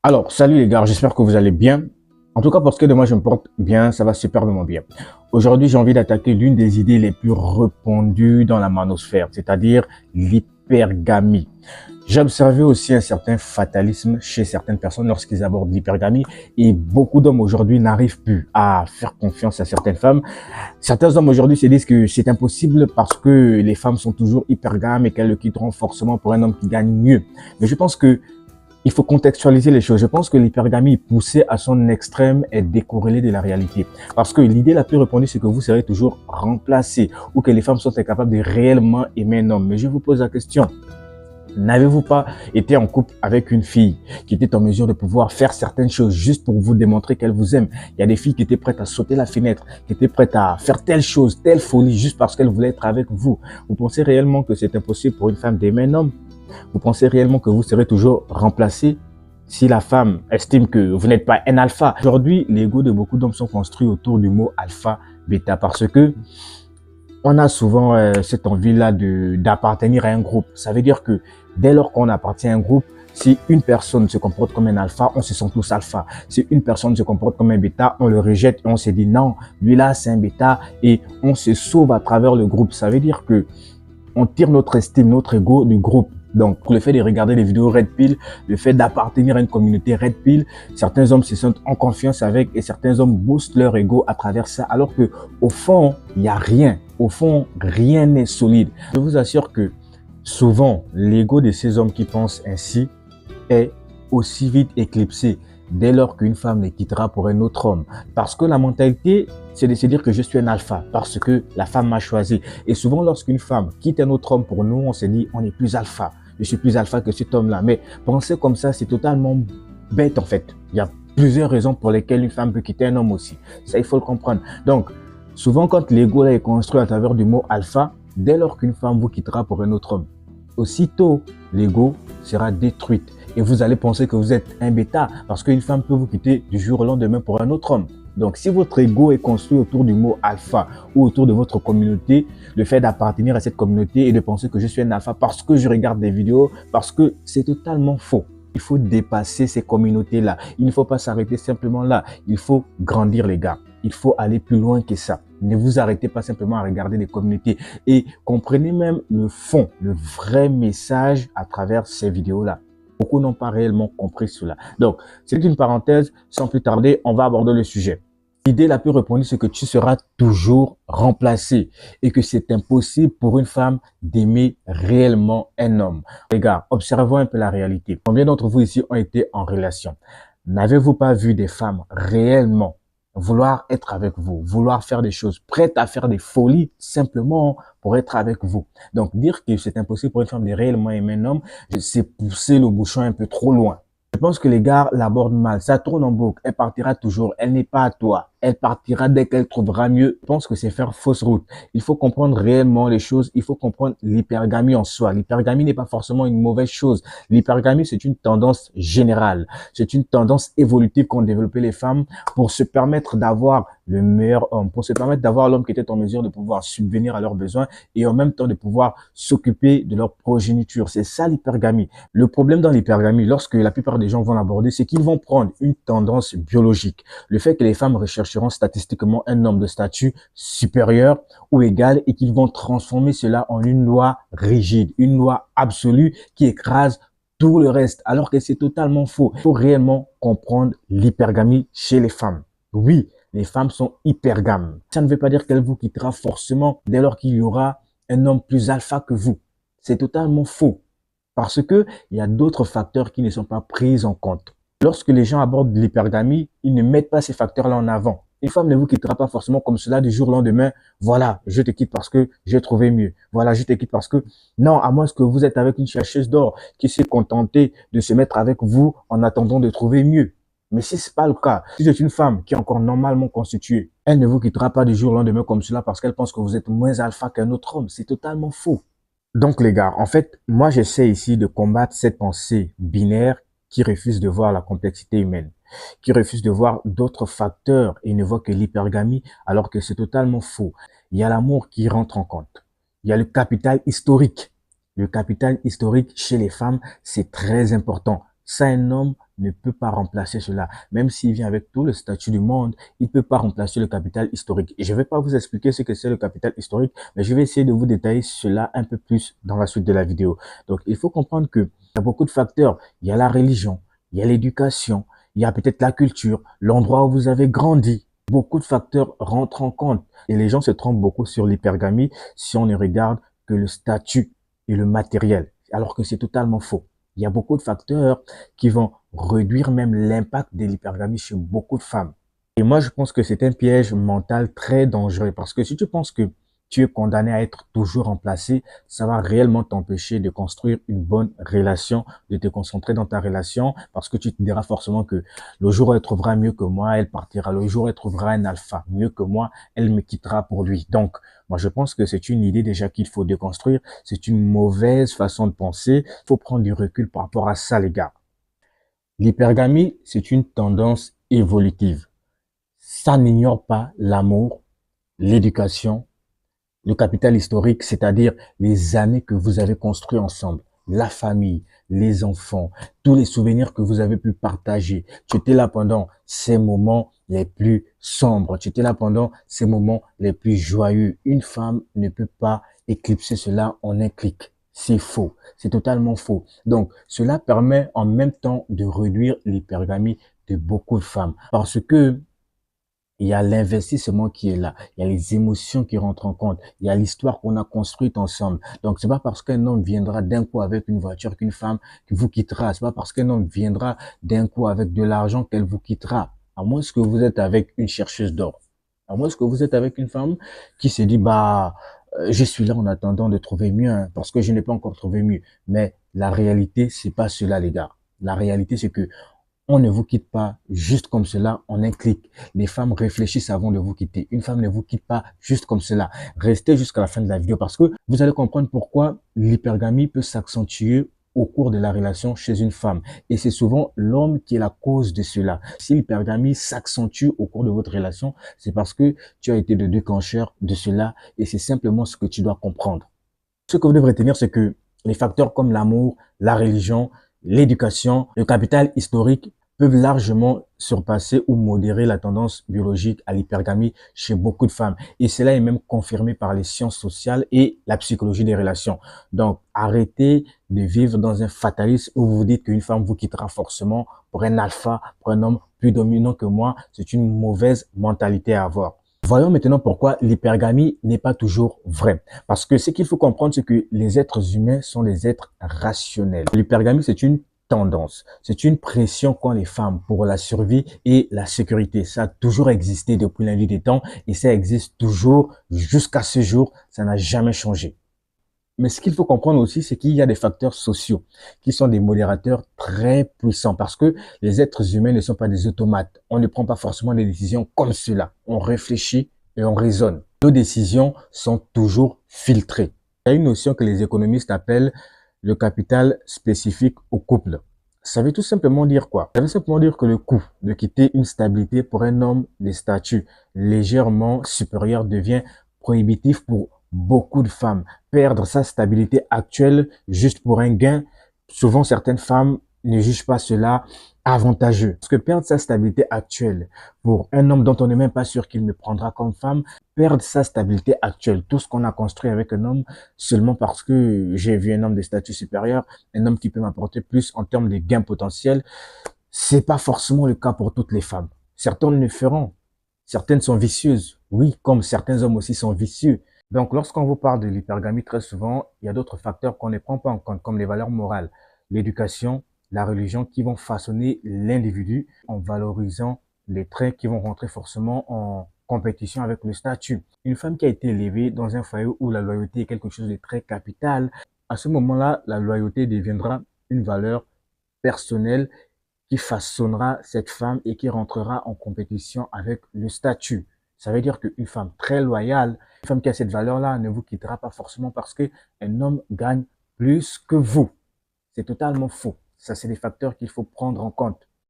Alors, salut les gars, j'espère que vous allez bien. En tout cas, pour ce qui est de moi, je me porte bien, ça va superbement bien. Aujourd'hui, j'ai envie d'attaquer l'une des idées les plus répandues dans la manosphère, c'est-à-dire l'hypergamie. J'ai observé aussi un certain fatalisme chez certaines personnes lorsqu'ils abordent l'hypergamie et beaucoup d'hommes aujourd'hui n'arrivent plus à faire confiance à certaines femmes. Certains hommes aujourd'hui se disent que c'est impossible parce que les femmes sont toujours hypergames et qu'elles le quitteront forcément pour un homme qui gagne mieux. Mais je pense que il faut contextualiser les choses. Je pense que l'hypergamie poussée à son extrême est décorrélée de la réalité. Parce que l'idée la plus répandue, c'est que vous serez toujours remplacé ou que les femmes sont incapables de réellement aimer un homme. Mais je vous pose la question. N'avez-vous pas été en couple avec une fille qui était en mesure de pouvoir faire certaines choses juste pour vous démontrer qu'elle vous aime? Il y a des filles qui étaient prêtes à sauter la fenêtre, qui étaient prêtes à faire telle chose, telle folie juste parce qu'elles voulaient être avec vous. Vous pensez réellement que c'est impossible pour une femme d'aimer un homme? Vous pensez réellement que vous serez toujours remplacé si la femme estime que vous n'êtes pas un alpha? Aujourd'hui, l'ego de beaucoup d'hommes sont construits autour du mot alpha, bêta, parce que on a souvent cette envie-là d'appartenir à un groupe. Ça veut dire que dès lors qu'on appartient à un groupe, si une personne se comporte comme un alpha, on se sent tous alpha. Si une personne se comporte comme un bêta, on le rejette et on se dit non, lui là c'est un bêta et on se sauve à travers le groupe. Ça veut dire que on tire notre estime, notre ego du groupe. Donc, le fait de regarder des vidéos Red Pill, le fait d'appartenir à une communauté Red Pill, certains hommes se sentent en confiance avec et certains hommes boostent leur ego à travers ça, alors que au fond, il n'y a rien. Au fond, rien n'est solide. Je vous assure que souvent, l'ego de ces hommes qui pensent ainsi est aussi vite éclipsé dès lors qu'une femme les quittera pour un autre homme. Parce que la mentalité, c'est de se dire que je suis un alpha, parce que la femme m'a choisi. Et souvent, lorsqu'une femme quitte un autre homme pour nous, on se dit, on est plus alpha. Je suis plus alpha que cet homme-là. Mais penser comme ça, c'est totalement bête en fait. Il y a plusieurs raisons pour lesquelles une femme peut quitter un homme aussi. Ça, il faut le comprendre. Donc, souvent, quand l'ego est construit à travers du mot alpha, dès lors qu'une femme vous quittera pour un autre homme, aussitôt, l'ego sera détruite. Et vous allez penser que vous êtes un bêta parce qu'une femme peut vous quitter du jour au lendemain pour un autre homme. Donc, si votre ego est construit autour du mot alpha ou autour de votre communauté, le fait d'appartenir à cette communauté et de penser que je suis un alpha parce que je regarde des vidéos, parce que c'est totalement faux. Il faut dépasser ces communautés-là. Il ne faut pas s'arrêter simplement là. Il faut grandir, les gars. Il faut aller plus loin que ça. Ne vous arrêtez pas simplement à regarder des communautés et comprenez même le fond, le vrai message à travers ces vidéos-là. Beaucoup n'ont pas réellement compris cela. Donc, c'est une parenthèse. Sans plus tarder, on va aborder le sujet. L'idée la plus répandue, c'est que tu seras toujours remplacé et que c'est impossible pour une femme d'aimer réellement un homme. Les gars, observons un peu la réalité. Combien d'entre vous ici ont été en relation? N'avez-vous pas vu des femmes réellement vouloir être avec vous, vouloir faire des choses, prêtes à faire des folies simplement pour être avec vous? Donc, dire que c'est impossible pour une femme de réellement aimer un homme, c'est pousser le bouchon un peu trop loin. Je pense que les gars l'abordent mal. Ça tourne en boucle. Elle partira toujours. Elle n'est pas à toi. Elle partira dès qu'elle trouvera mieux. Je pense que c'est faire fausse route. Il faut comprendre réellement les choses. Il faut comprendre l'hypergamie en soi. L'hypergamie n'est pas forcément une mauvaise chose. L'hypergamie, c'est une tendance générale. C'est une tendance évolutive qu'ont développé les femmes pour se permettre d'avoir le meilleur homme, pour se permettre d'avoir l'homme qui était en mesure de pouvoir subvenir à leurs besoins et en même temps de pouvoir s'occuper de leur progéniture. C'est ça l'hypergamie. Le problème dans l'hypergamie, lorsque la plupart des gens vont l'aborder, c'est qu'ils vont prendre une tendance biologique. Le fait que les femmes rechercheront statistiquement un homme de statut supérieur ou égal et qu'ils vont transformer cela en une loi rigide, une loi absolue qui écrase tout le reste, alors que c'est totalement faux. Il faut réellement comprendre l'hypergamie chez les femmes. Oui, les femmes sont hypergames. Ça ne veut pas dire qu'elle vous quittera forcément dès lors qu'il y aura un homme plus alpha que vous. C'est totalement faux. Parce que il y a d'autres facteurs qui ne sont pas pris en compte. Lorsque les gens abordent l'hypergamie, ils ne mettent pas ces facteurs-là en avant. Une femme ne vous quittera pas forcément comme cela du jour au lendemain. Voilà, je te quitte parce que j'ai trouvé mieux. Voilà, je te quitte parce que... Non, à moins que vous êtes avec une chercheuse d'or qui s'est contentée de se mettre avec vous en attendant de trouver mieux. Mais si ce n'est pas le cas, si c'est une femme qui est encore normalement constituée, elle ne vous quittera pas du jour au lendemain comme cela parce qu'elle pense que vous êtes moins alpha qu'un autre homme. C'est totalement faux. Donc les gars, en fait, moi j'essaie ici de combattre cette pensée binaire qui refuse de voir la complexité humaine, qui refuse de voir d'autres facteurs et ne voit que l'hypergamie alors que c'est totalement faux. Il y a l'amour qui rentre en compte. Il y a le capital historique. Le capital historique chez les femmes, c'est très important. Ça, un homme ne peut pas remplacer cela. Même s'il vient avec tout le statut du monde, il ne peut pas remplacer le capital historique. Et je ne vais pas vous expliquer ce que c'est le capital historique, mais je vais essayer de vous détailler cela un peu plus dans la suite de la vidéo. Donc, il faut comprendre qu'il y a beaucoup de facteurs. Il y a la religion, il y a l'éducation, il y a peut-être la culture, l'endroit où vous avez grandi. Beaucoup de facteurs rentrent en compte. Et les gens se trompent beaucoup sur l'hypergamie si on ne regarde que le statut et le matériel, alors que c'est totalement faux. Il y a beaucoup de facteurs qui vont réduire même l'impact de l'hypergamie chez beaucoup de femmes. Et moi, je pense que c'est un piège mental très dangereux parce que si tu penses que tu es condamné à être toujours remplacé, ça va réellement t'empêcher de construire une bonne relation, de te concentrer dans ta relation parce que tu te diras forcément que le jour où elle trouvera mieux que moi, elle partira. Le jour où elle trouvera un alpha mieux que moi, elle me quittera pour lui. Donc, moi, je pense que c'est une idée déjà qu'il faut déconstruire. C'est une mauvaise façon de penser. Il faut prendre du recul par rapport à ça, les gars. L'hypergamie, c'est une tendance évolutive. Ça n'ignore pas l'amour, l'éducation, le capital historique, c'est-à-dire les années que vous avez construites ensemble, la famille, les enfants, tous les souvenirs que vous avez pu partager. Tu étais là pendant ces moments les plus sombres. Tu étais là pendant ces moments les plus joyeux. Une femme ne peut pas éclipser cela en un clic. C'est faux. C'est totalement faux. Donc, cela permet en même temps de réduire l'hypergamie de beaucoup de femmes. Parce que il y a l'investissement qui est là, il y a les émotions qui rentrent en compte, il y a l'histoire qu'on a construite ensemble. Donc, c'est pas parce qu'un homme viendra d'un coup avec une voiture qu'une femme qui vous quittera. C'est pas parce qu'un homme viendra d'un coup avec de l'argent qu'elle vous quittera. À moins que vous êtes avec une chercheuse d'or. À moins que vous êtes avec une femme qui se dit, je suis là en attendant de trouver mieux, hein, parce que je n'ai pas encore trouvé mieux. Mais la réalité, c'est pas cela, les gars. La réalité, c'est que on ne vous quitte pas juste comme cela en un clic. Les femmes réfléchissent avant de vous quitter. Une femme ne vous quitte pas juste comme cela. Restez jusqu'à la fin de la vidéo parce que vous allez comprendre pourquoi l'hypergamie peut s'accentuer au cours de la relation chez une femme. Et c'est souvent l'homme qui est la cause de cela. Si l'hypergamie s'accentue au cours de votre relation, c'est parce que tu as été le déclencheur de cela et c'est simplement ce que tu dois comprendre. Ce que vous devez retenir, c'est que les facteurs comme l'amour, la religion, l'éducation, le capital historique peuvent largement surpasser ou modérer la tendance biologique à l'hypergamie chez beaucoup de femmes. Et cela est même confirmé par les sciences sociales et la psychologie des relations. Donc, arrêtez de vivre dans un fatalisme où vous vous dites qu'une femme vous quittera forcément pour un alpha, pour un homme plus dominant que moi. C'est une mauvaise mentalité à avoir. Voyons maintenant pourquoi l'hypergamie n'est pas toujours vraie. Parce que ce qu'il faut comprendre, c'est que les êtres humains sont des êtres rationnels. L'hypergamie, c'est une tendance. C'est une pression qu'ont les femmes pour la survie et la sécurité. Ça a toujours existé depuis la nuit des temps et ça existe toujours jusqu'à ce jour. Ça n'a jamais changé. Mais ce qu'il faut comprendre aussi, c'est qu'il y a des facteurs sociaux qui sont des modérateurs très puissants parce que les êtres humains ne sont pas des automates. On ne prend pas forcément des décisions comme cela. On réfléchit et on raisonne. Nos décisions sont toujours filtrées. Il y a une notion que les économistes appellent le capital spécifique au couple. Ça veut tout simplement dire quoi? Ça veut simplement dire que le coût de quitter une stabilité pour un homme de statut légèrement supérieur devient prohibitif pour beaucoup de femmes. Perdre sa stabilité actuelle juste pour un gain, souvent certaines femmes ne jugent pas cela avantageux. Parce que perdre sa stabilité actuelle pour un homme dont on n'est même pas sûr qu'il me prendra comme femme, perdre sa stabilité actuelle, tout ce qu'on a construit avec un homme, seulement parce que j'ai vu un homme de statut supérieur, un homme qui peut m'apporter plus en termes de gains potentiels, c'est pas forcément le cas pour toutes les femmes. Certaines le feront. Certaines sont vicieuses. Oui, comme certains hommes aussi sont vicieux. Donc, lorsqu'on vous parle de l'hypergamie, très souvent, il y a d'autres facteurs qu'on ne prend pas en compte, comme les valeurs morales, l'éducation, la religion, qui vont façonner l'individu en valorisant les traits qui vont rentrer forcément en compétition avec le statut. Une femme qui a été élevée dans un foyer où la loyauté est quelque chose de très capital, à ce moment-là, la loyauté deviendra une valeur personnelle qui façonnera cette femme et qui rentrera en compétition avec le statut. Ça veut dire qu'une femme très loyale, une femme qui a cette valeur-là, ne vous quittera pas forcément parce qu'un homme gagne plus que vous. C'est totalement faux. Ça, c'est des facteurs qu'il faut prendre en compte.